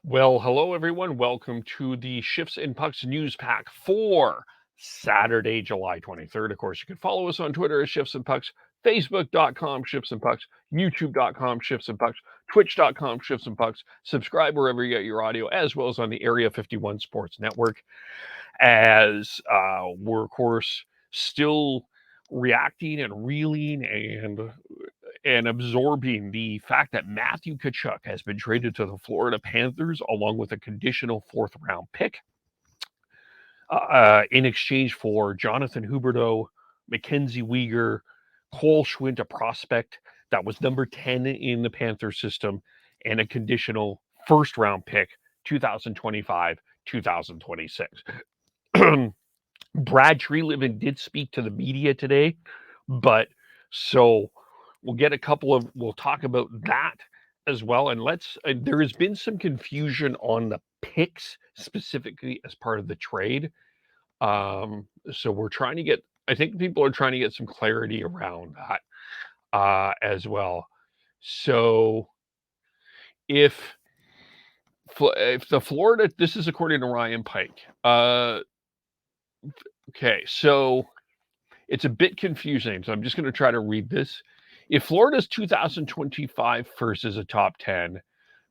Well, hello everyone. Welcome to the Shifts and Pucks news pack for Saturday, July 23rd. Of course, you can follow us on Twitter at Shifts and Pucks, Facebook.com Shifts and Pucks, YouTube.com Shifts and Pucks, Twitch.com Shifts and Pucks. Subscribe wherever you get your audio, as well as on the Area 51 Sports Network. As we're, of course, still reacting and reeling and absorbing the fact that Matthew Tkachuk has been traded to the Florida Panthers along with a conditional fourth-round pick in exchange for Jonathan Huberdeau, Mackenzie Weegar, Cole Schwint, a prospect that was number 10 in the Panther system, and a conditional first-round pick, 2025, 2026. Brad Treliving did speak to the media today, but so we'll talk about that as well. And there has been some confusion on the picks specifically as part of the trade. So I think people are trying to get some clarity around that as well. So if the Florida, this is according to Ryan Pike. Okay, so it's a bit confusing, so I'm just going to try to read this. If Florida's 2025 first is a top 10,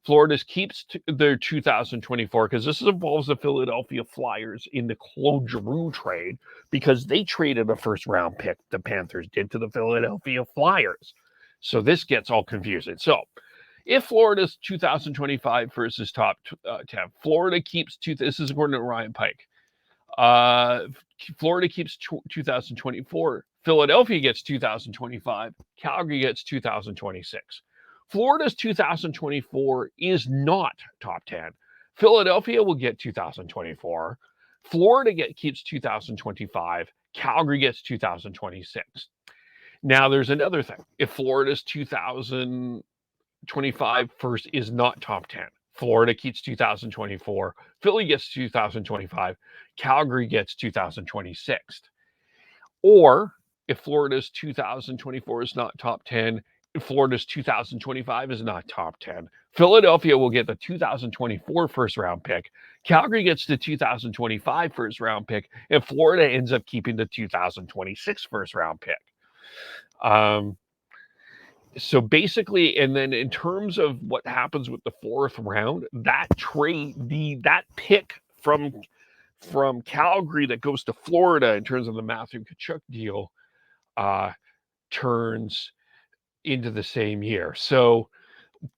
Florida's keeps their 2024, because this involves the Philadelphia Flyers in the Claude Giroux trade, because they traded a first-round pick, the Panthers did, to the Philadelphia Flyers. So this gets all confusing. So if Florida's 2025 first is top 10, Florida keeps this is according to Ryan Pike. Florida keeps 2024. Philadelphia gets 2025. Calgary gets 2026. Florida's 2024 is not top 10. Philadelphia will get 2024. Florida keeps 2025. Calgary gets 2026. Now, there's another thing. If Florida's 2025 first is not top 10, Florida keeps 2024. Philly gets 2025. Calgary gets 2026. Or if Florida's 2024 is not top 10, Florida's 2025 is not top 10, Philadelphia will get the 2024 first round pick. Calgary gets the 2025 first round pick, and Florida ends up keeping the 2026 first round pick. So basically, and then in terms of what happens with the fourth round, that pick from Calgary that goes to Florida in terms of the Matthew Tkachuk deal turns into the same year. So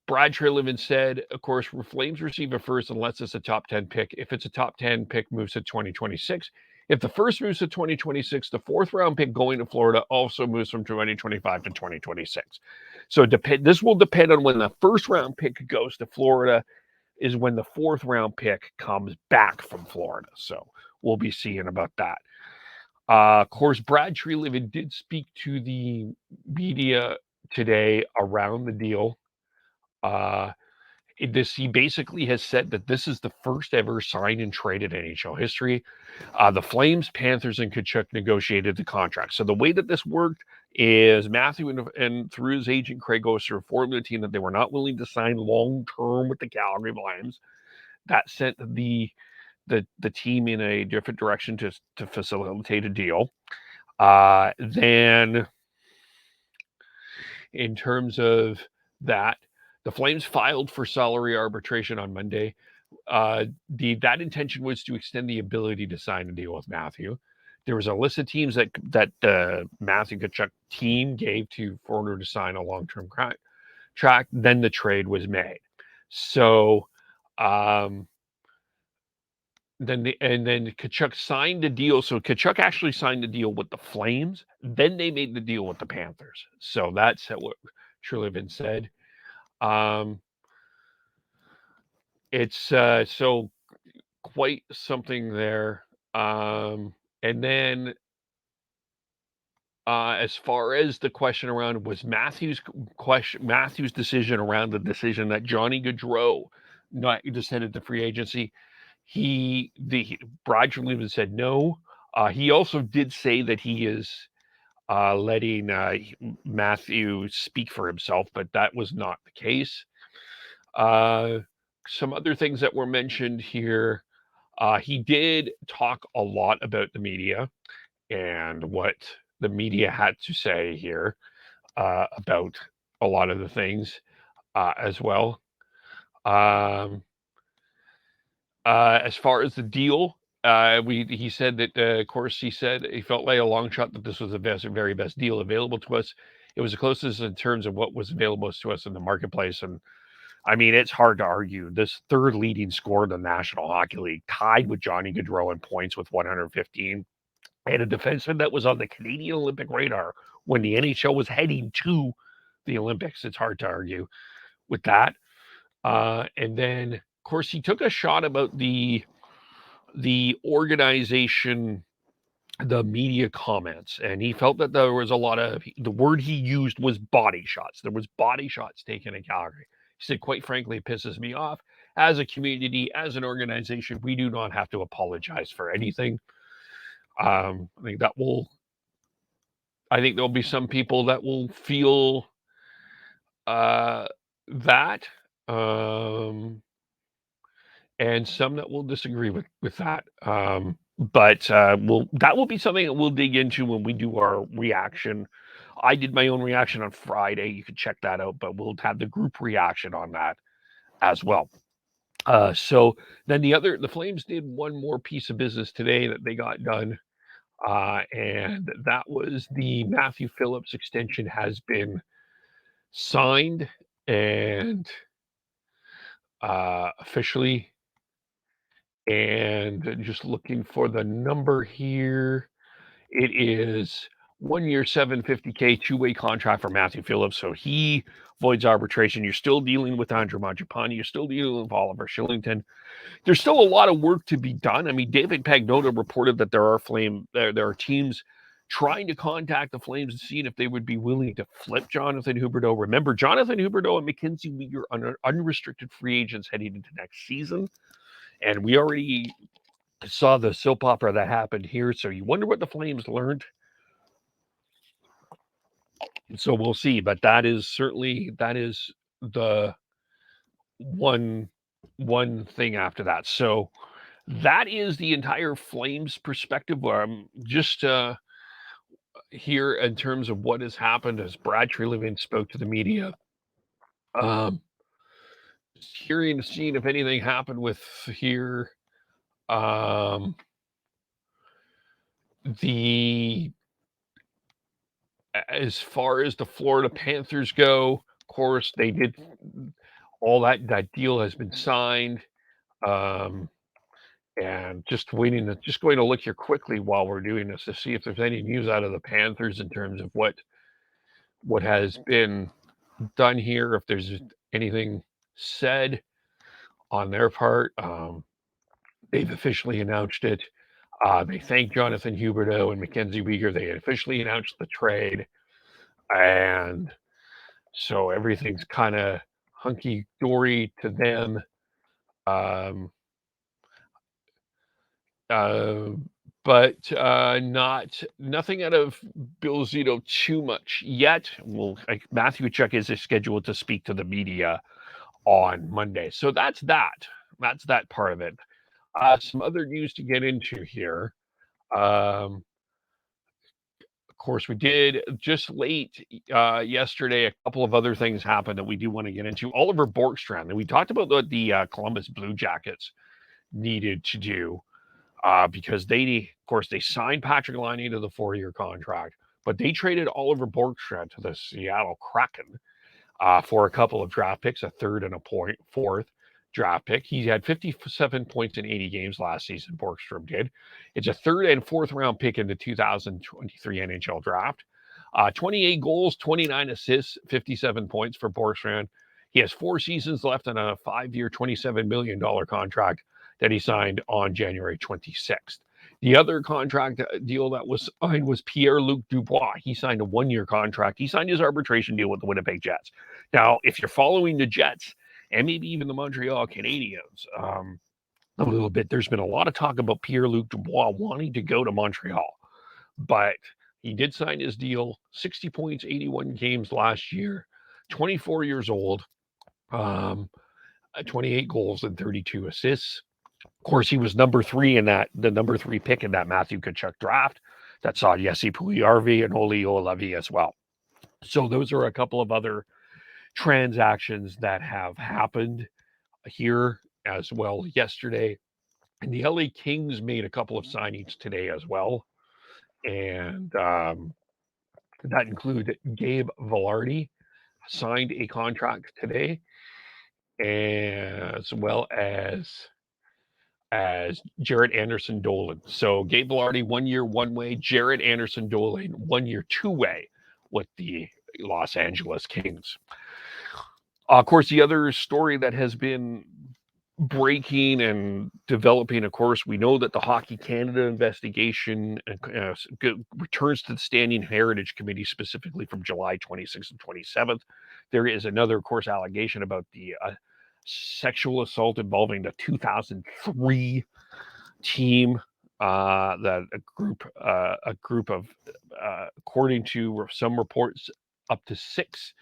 Brad Treliving said, of course, Flames receive a first unless it's a top 10 pick. If it's a top 10 pick, moves to 2026. If the first moves to 2026, the fourth round pick going to Florida also moves from 2025 to 2026. So this will depend on when the first round pick goes to Florida, is when the fourth round pick comes back from Florida. So we'll be seeing about that. Of course, Brad Treliving did speak to the media today around the deal. He basically has said that this is the first ever signed and traded in NHL history. The Flames, Panthers, and Tkachuk negotiated the contract. So the way that this worked is Matthew and through his agent Craig Oster informed the team that they were not willing to sign long term with the Calgary Flames. That sent the team in a different direction to facilitate a deal. Then, in terms of that, the Flames filed for salary arbitration on Monday. That intention was to extend the ability to sign a deal with Matthew. There was a list of teams that Matthew Tkachuk team gave for order to sign a long-term contract. Then the trade was made. So then Tkachuk signed the deal. So Tkachuk actually signed the deal with the Flames. Then they made the deal with the Panthers. So that's what Treliving said. It's so quite something there. And then as far as the question around was Matthew's decision around the decision that Johnny Gaudreau not descended to free agency, Brad Treliving said no. He also did say that he is letting Matthew speak for himself, but that was not the case. some other things that were mentioned here. He did talk a lot about the media and what the media had to say here about a lot of the things as well. As far as the deal, he said that, of course, he said he felt like a long shot that this was the very best deal available to us. It was the closest in terms of what was available to us in the marketplace. And I mean, it's hard to argue. This third leading scorer in the National Hockey League, tied with Johnny Gaudreau in points with 115, and a defenseman that was on the Canadian Olympic radar when the NHL was heading to the Olympics. It's hard to argue with that. And then, of course, he took a shot about the organization, the media comments, and he felt that there was a lot of, the word he used was body shots. There was body shots taken in Calgary. He said, quite frankly, it pisses me off. As a community, as an organization, we do not have to apologize for anything. I think there'll be some people that will feel that, and some that will disagree with that. But that will be something that we'll dig into when we do our reaction. I did my own reaction on Friday. You can check that out, but we'll have the group reaction on that as well. So then the Flames did one more piece of business today that they got done, and that was the Matthew Phillips extension has been signed and officially. And just looking for the number here, it is 1 year, $750K, two-way contract for Matthew Phillips. So he voids arbitration. You're still dealing with Andrew Mangiapane. You're still dealing with Oliver Shillington. There's still a lot of work to be done. I mean, David Pagnotta reported that there are teams trying to contact the Flames and seeing if they would be willing to flip Jonathan Huberdeau. Remember, Jonathan Huberdeau and Mackenzie Weegar are unrestricted free agents heading into next season. And we already saw the soap opera that happened here. So you wonder what the Flames learned. So we'll see. But that is the one thing after that. So that is the entire Flames perspective. Just here in terms of what has happened as Brad Treliving spoke to the media. Hearing, seeing if anything happened with here. As far as the Florida Panthers go, of course, they did all that deal has been signed. And just going to look here quickly while we're doing this to see if there's any news out of the Panthers in terms of what has been done here, if there's anything said on their part. They've officially announced it. They thanked Jonathan Huberdeau and Mackenzie Weegar. They officially announced the trade. And so everything's kind of hunky-dory to them. But nothing out of Bill Zito too much yet. Matthew Tkachuk is scheduled to speak to the media on Monday. So that's that. That's that part of it. Some other news to get into here. Of course, we did just late yesterday. A couple of other things happened that we do want to get into. Oliver Bjorkstrand, and we talked about what the Columbus Blue Jackets needed to do because they signed Patrick Laine to the 4-year contract, but they traded Oliver Bjorkstrand to the Seattle Kraken for a couple of draft picks, a third and a fourth draft pick. He had 57 points in 80 games last season, Bjorkstrand did. It's a third and fourth round pick in the 2023 NHL draft. 28 goals, 29 assists, 57 points for Bjorkstrand. He has 4 seasons left on a 5-year, $27 million contract that he signed on January 26th. The other contract deal that was signed was Pierre-Luc Dubois. He signed a 1-year contract. He signed his arbitration deal with the Winnipeg Jets. Now, if you're following the Jets, and maybe even the Montreal Canadiens, a little bit, there's been a lot of talk about Pierre-Luc Dubois wanting to go to Montreal. But he did sign his deal, 60 points, 81 games last year, 24 years old. 28 goals and 32 assists. Of course, he was the number 3 pick in that Matthew Tkachuk draft that saw Jesse Puljujarvi and Olli Juolevi as well. So those are a couple of other transactions that have happened here as well yesterday. And the LA Kings made a couple of signings today as well. And that include Gabe Vilardi, signed a contract today, as well as Jared Anderson Dolan. So Gabe Vilardi, 1 year, one way. Jared Anderson Dolan, 1 year, two way with the Los Angeles Kings. Of course, the other story that has been breaking and developing, of course, we know that the Hockey Canada investigation returns to the Standing Heritage Committee, specifically from July 26th and 27th. There is another, of course, allegation about the sexual assault involving the 2003 team that a group of, according to some reports, up to 6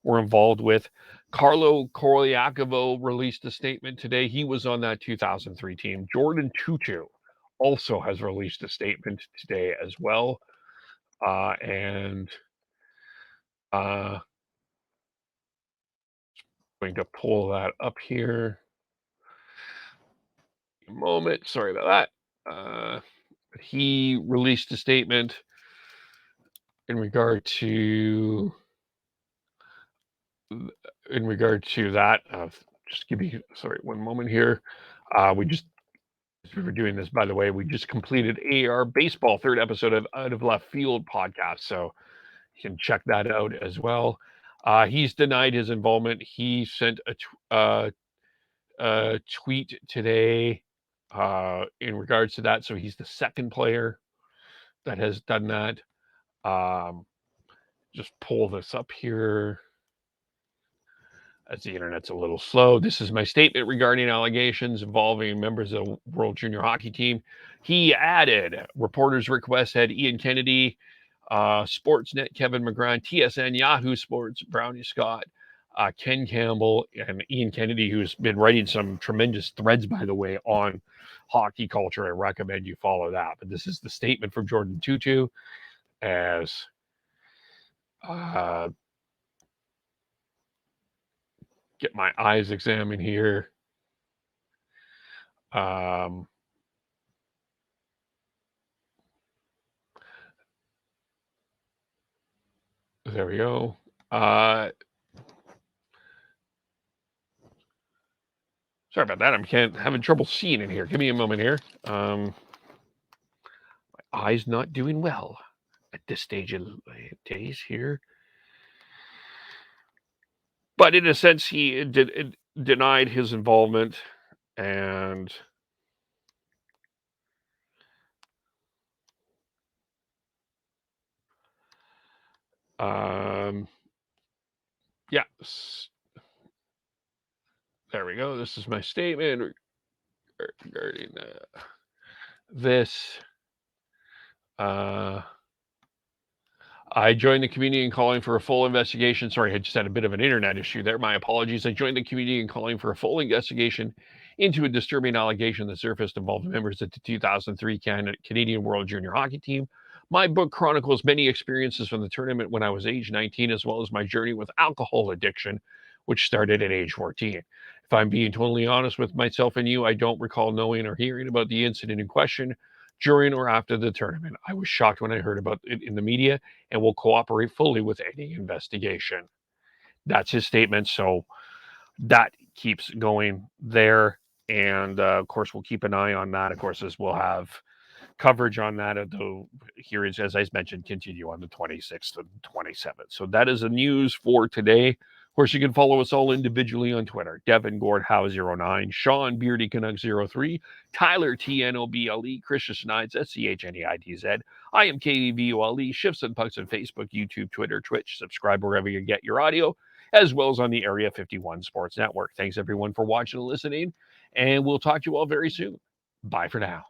were involved with. Carlo Coriacovo released a statement today. He was on that 2003 team. Jordan Tootoo also has released a statement today as well. And going to pull that up here. A moment. Sorry about that. He released a statement in regard to that. Just give me, sorry, one moment here. As we were doing this, by the way, we just completed AR Baseball, 3rd episode of Out of Left Field podcast, so you can check that out as well. He's denied his involvement. He sent a tweet today in regards to that, so he's the second player that has done that. Just pull this up here as the internet's a little slow. This is my statement regarding allegations involving members of the World Junior Hockey Team. He added, reporters request had Ian Kennedy, Sportsnet Kevin McGrath, TSN Yahoo Sports Brownie Scott, Ken Campbell, and Ian Kennedy, who's been writing some tremendous threads, by the way, on hockey culture. I recommend you follow that. But this is the statement from Jordan Tootoo as get my eyes examined here. There we go. Sorry about that. I'm having trouble seeing in here. Give me a moment here. My eye's not doing well at this stage of days here. But in a sense, he denied his involvement, and yes. There we go. This is my statement regarding this. I joined the community in calling for a full investigation. Sorry, I just had a bit of an internet issue there. My apologies. I joined the community in calling for a full investigation into a disturbing allegation that surfaced involving members of the 2003 Canadian World Junior Hockey Team. My book chronicles many experiences from the tournament when I was age 19, as well as my journey with alcohol addiction, which started at age 14. If I'm being totally honest with myself and you, I don't recall knowing or hearing about the incident in question during or after the tournament. I was shocked when I heard about it in the media and will cooperate fully with any investigation. That's his statement. So that keeps going there. And of course, we'll keep an eye on that. Of course, as we'll have coverage on that at the hearings, as I mentioned, continue on the 26th and 27th. So that is the news for today. Of course, you can follow us all individually on Twitter. Devin Gordhow09, Sean Beardy Canuck 03, Tyler TNOBLE, Christian Schneidz, SCHNEIDZ. I am KVULE, Shifts and Pucks on Facebook, YouTube, Twitter, Twitch. Subscribe wherever you get your audio, as well as on the Area 51 Sports Network. Thanks everyone for watching and listening, and we'll talk to you all very soon. Bye for now.